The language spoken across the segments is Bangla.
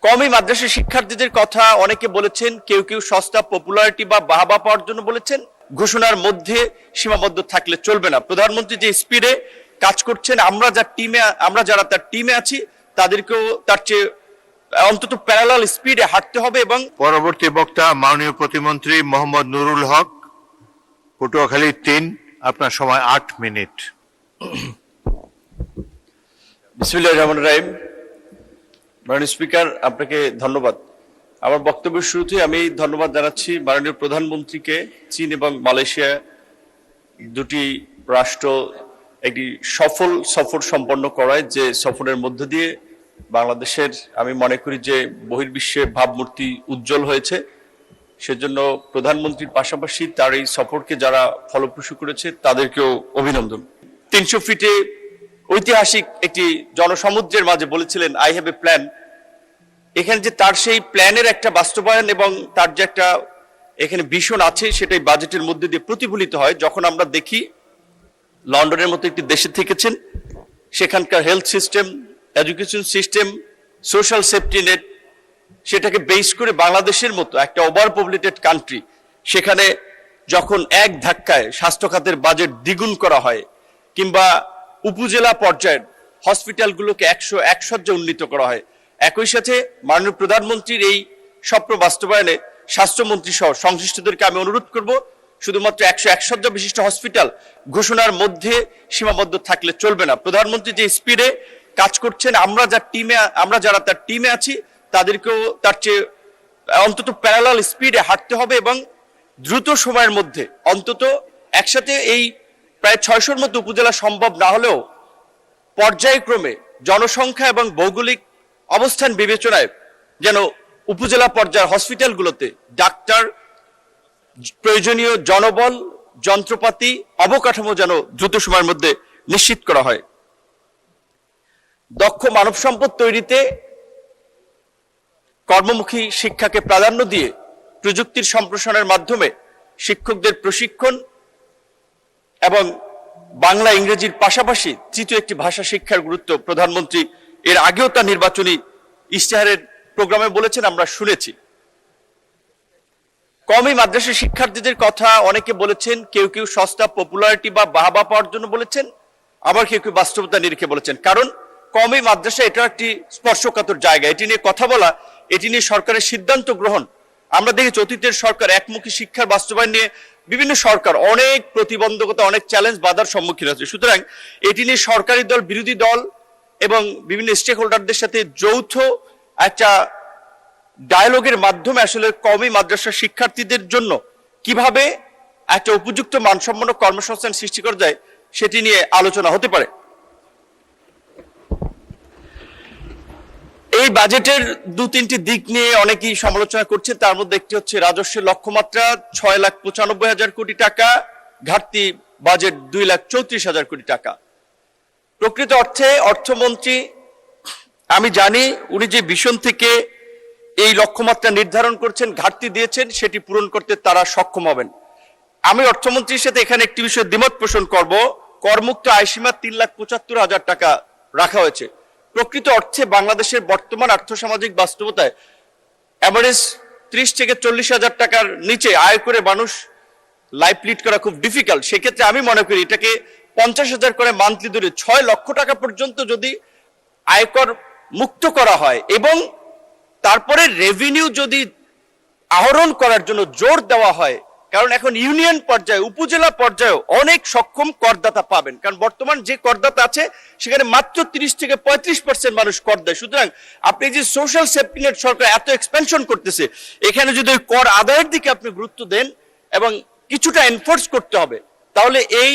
কওমি মাদ্রাসা শিক্ষার্থীদের কথা অনেকে বলেছেন, কেউ কেউ সস্তা পপুলারিটি বা বাহবা পাওয়ার জন্য বলেছেন। ঘোষণার মধ্যে সীমাবদ্ধ থাকলে চলবে না। প্রধানমন্ত্রী যে স্পিডে কাজ করছেন, আমরা যারা তার টিমে আছি তাদেরকেও তার চেয়ে অন্তত প্যারালাল স্পিডে হাঁটতে হবে। এবং পরবর্তী বক্তা মাননীয় প্রতিমন্ত্রী মোহাম্মদ নুরুল হক, পটুয়াখালী ৩। আপনার সময় ৮ মিনিট। বিসমিল্লাহির রহমানির রহিম। মাননীয় স্পিকার, আপনাকে ধন্যবাদ। আমার বক্তব্যের শুরুতে আমি ধন্যবাদ জানাচ্ছি মাননীয় প্রধানমন্ত্রীকে। চীন এবং মালয়েশিয়া দুটি রাষ্ট্র একটি সফল সফর সম্পন্ন করায়, যে সফরের মধ্য দিয়ে বাংলাদেশের আমি মনে করি যে বহির্বিশ্বে ভাবমূর্তি উজ্জ্বল হয়েছে। সেজন্য প্রধানমন্ত্রীর পাশাপাশি তার এই সফরকে যারা ফলপ্রসূ করেছে তাদেরকেও অভিনন্দন। ৩০০ ফিটে ঐতিহাসিক একটি জনসমুদ্রের মাঝে বলেছিলেন আই হ্যাভ এ প্ল্যান। এখানে যে তার সেই প্ল্যানের একটা বাস্তবায়ন এবং তার যে একটা এখানে ভীষণ আছে, সেটাই বাজেটের মধ্যে দিয়ে প্রতিফলিত হয়। যখন আমরা দেখি লন্ডনের মতো একটি দেশে থেকেছেন, সেখানকার health system, education system, social safety net, সেটাকে বেস করে বাংলাদেশের মতো একটা ওভার পপুলেটেড কান্ট্রি, সেখানে যখন এক ধাক্কায় স্বাস্থ্য খাতের বাজেট দ্বিগুণ করা হয়, কিংবা উপজেলা পর্যায়ের হসপিটালগুলোকে 101 শয্যা উন্নীত করা হয়, একই সাথে মাননীয় প্রধানমন্ত্রীর এই স্বপ্ন বাস্তবায়নে স্বাস্থ্যমন্ত্রী সহ সংশ্লিষ্টদেরকে আমি অনুরোধ করব, শুধুমাত্র 101 শয্যা বিশিষ্ট হসপিটাল ঘোষণার মধ্যে সীমাবদ্ধ থাকলে চলবে না। প্রধানমন্ত্রী যে স্পিডে কাজ করছেন, আমরা যারা তার টিমে আছি তাদেরকেও তার চেয়ে অন্তত প্যারালাল স্পিডে হাঁটতে হবে এবং দ্রুত সময়ের মধ্যে অন্তত একসাথে এই প্রায় 600-র মতো উপজেলা সম্ভব না হলেও পর্যায়ক্রমে জনসংখ্যা এবং ভৌগোলিক অবস্থান বিবেচনায় যেন উপজেলা পর্যায়ের হসপিটালগুলোতে ডাক্তার, প্রয়োজনীয় জনবল, যন্ত্রপাতি, অবকাঠামো যেন দ্রুত সময়ের মধ্যে নিশ্চিত করা হয়। দক্ষ মানব সম্পদ তৈরিতে কর্মমুখী শিক্ষাকে প্রাধান্য দিয়ে প্রযুক্তির সম্প্রসারণের মাধ্যমে শিক্ষকদের প্রশিক্ষণ এবং বাংলা ইংরেজির পাশাপাশি তৃতীয় একটি ভাষা শিক্ষার গুরুত্ব প্রধানমন্ত্রী এর আগেও তার নির্বাচনী ইশতেহারের প্রোগ্রামে বলেছেন, আমরা শুনেছি। কওমি মাদ্রাসা শিক্ষার্থীদের কথা অনেকে বলেছেন, কেউ কেউ সস্তা পপুলারিটি বা বাহবা পাওয়ার জন্য বলেছেন, আবার কেউ কেউ বাস্তবতা নিরিখে বলেছেন। কারণ কওমি মাদ্রাসা এটা একটি স্পর্শকাতর জায়গা, এটি নিয়ে কথা বলা, এটি নিয়ে সরকারের সিদ্ধান্ত গ্রহণ। আমরা দেখেছি অতীতের সরকার একমুখী শিক্ষার বাস্তবায়ন নিয়ে বিভিন্ন সরকার অনেক প্রতিবন্ধকতা, অনেক চ্যালেঞ্জ, বাধার সম্মুখীন হয়েছে। সুতরাং এটি নিয়ে সরকারি দল, বিরোধী দল এবং বিভিন্ন স্টেক হোল্ডারদের সাথে যৌথ একটা ডায়ালগের মাধ্যমে আসলে কওমি মাদ্রাসা শিক্ষার্থীদের জন্য কিভাবে একটা উপযুক্ত মানসম্পন্ন কর্মসংস্থান সৃষ্টি করা যায় সেটি নিয়ে আলোচনা হতে পারে। এই বাজেটের ২-৩টি দিক নিয়ে অনেকেই সমালোচনা করছে। তার মধ্যে একটি হচ্ছে রাজস্বের লক্ষ্যমাত্রা ৬,৯৫,০০০ কোটি টাকা, ঘাটতি বাজেট ২,৩৪,০০০ কোটি টাকা। প্রকৃত অর্থে অর্থমন্ত্রী, আমি জানি উনি যে ভিশন থেকে এই লক্ষ্যমাত্রা নির্ধারণ করছেন, ঘাটতি দিয়েছেন, সেটি পূরণ করতে তারা সক্ষম হবেন। আমি অর্থমন্ত্রীর সাথে এখানে একটি বিষয়ে দ্বিমত পোষণ করব। করমুক্ত আয়সীমা ৩,৭৫,০০০ টাকা রাখা হয়েছে। প্রকৃত অর্থে বাংলাদেশের বর্তমান আর্থসামাজিক বাস্তবতায় এভারেজ ৩০ থেকে ৪০,০০০ টাকার নিচে আয় করে মানুষ লাইফ লিড করা খুব ডিফিকাল্ট। সেক্ষেত্রে আমি মনে করি এটাকে ৫০,০০০ করে মান্থলি ধরে ৬ লক্ষ টাকা পর্যন্ত যদি আয়কর মুক্ত করা হয় এবং তারপরে রেভিনিউ যদি আহরণ করার জন্য জোর দেওয়া হয়, কারণ এখন ইউনিয়ন পর্যায়ে, উপজেলা পর্যায়েও অনেক সক্ষম করদাতা পাবেন। কারণ বর্তমান যে করদাতা আছে সেখানে মাত্র ৩০ থেকে ৩৫% মানুষ কর দেয়। সুতরাং আপনি যে সোশ্যাল সেফটি নেট সরকার এত এক্সপেনশন করতেছে, এখানে যদি ওই কর আদায়ের দিকে আপনি গুরুত্ব দেন এবং কিছুটা এনফোর্স করতে হবে, তাহলে এই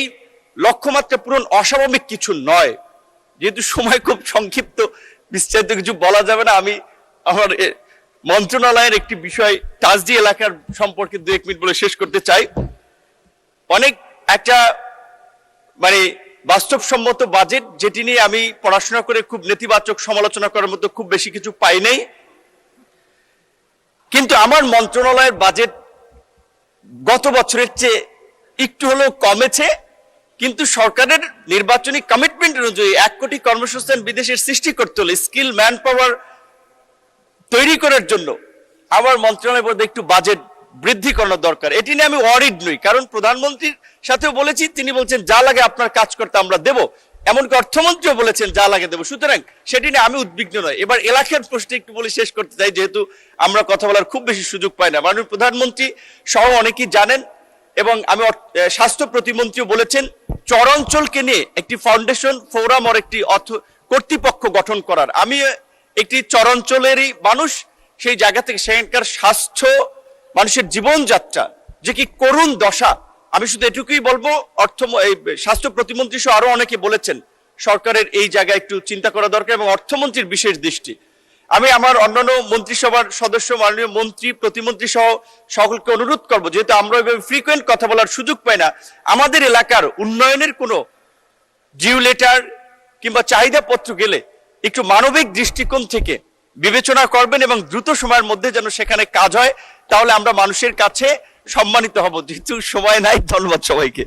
লক্ষ্যমাত্রা পূরণ অস্বাভাবিক কিছু নয়। যেহেতু সময় খুব সংক্ষিপ্ত, বিস্তারিত কিছু বলা যাবে না, আমি আমার মন্ত্রণালয়ের একটি বিষয় তাজদি এলাকার সম্পর্কে ২-১ মিনিট বলে শেষ করতে চাই। অনেক একটা বাস্তবসম্মত বাজেট, যেটি নিয়ে আমি পড়াশোনা করে খুব নেতিবাচক সমালোচনা করার মতো খুব বেশি কিছু পাই নাই। কিন্তু আমার মন্ত্রণালয়ের বাজেট গত বছরের চেয়ে একটু হলেও কমেছে, কিন্তু সরকারের নির্বাচনী কমিটমেন্ট অনুযায়ী ১ কোটি কর্মসংস্থান বিদেশের সৃষ্টি করতে হলে স্কিল ম্যান পাওয়ার তৈরি করার জন্য আমার মন্ত্রণালয়ের মধ্যে একটু বাজেট বৃদ্ধি করানো দরকার। এটি নিয়ে আমি ওয়ারিড নই, কারণ প্রধানমন্ত্রীর সাথেও বলেছি, তিনি বলছেন যা লাগে আপনার কাজ করতে আমরা দেব, এমনকি অর্থমন্ত্রীও বলেছেন যা লাগে দেবো। সুতরাং সেটি নিয়ে আমি উদ্বিগ্ন নয়। এবার এলাকার প্রশ্ন একটু বলে শেষ করতে চাই, যেহেতু আমরা কথা বলার খুব বেশি সুযোগ পাই না। মাননীয় প্রধানমন্ত্রী সহ অনেকেই জানেন, এবং আমি স্বাস্থ্য প্রতিমন্ত্রীও বলেছেন চরাঞ্চলকে নিয়ে একটি ফাউন্ডেশন ফোরাম আর একটি কর্তৃপক্ষ গঠন করার। আমি একটি চরাঞ্চলেরই মানুষ, সেই জায়গা থেকে সেখানকার স্বাস্থ্য, মানুষের জীবনযাত্রা যে কি করুণ দশা, আমি শুধু এটুকুই বলবো, স্বাস্থ্য প্রতিমন্ত্রী সহ আরো অনেকে বলেছেন সরকারের এই জায়গায় একটু চিন্তা করা দরকার, এবং অর্থমন্ত্রীর বিশেষ দৃষ্টি। আমি আমার অন্যান্য মন্ত্রিসভার সদস্য, মাননীয় মন্ত্রী, প্রতিমন্ত্রী সহ সকলকে অনুরোধ করবো, যেহেতু আমরা ফ্রিকোয়েন্ট কথা বলার সুযোগ পাই না, আমাদের এলাকার উন্নয়নের কোনো জিও লেটার কিংবা চাহিদা পত্র গেলে একটু মানবিক দৃষ্টিকোণ থেকে বিবেচনা করবেন, এবং দ্রুত সময়ের মধ্যে যেন সেখানে কাজ হয়, তাহলে আমরা মানুষের কাছে সম্মানিত হব। যেহেতু সময় নাই, ধন্যবাদ সবাইকে।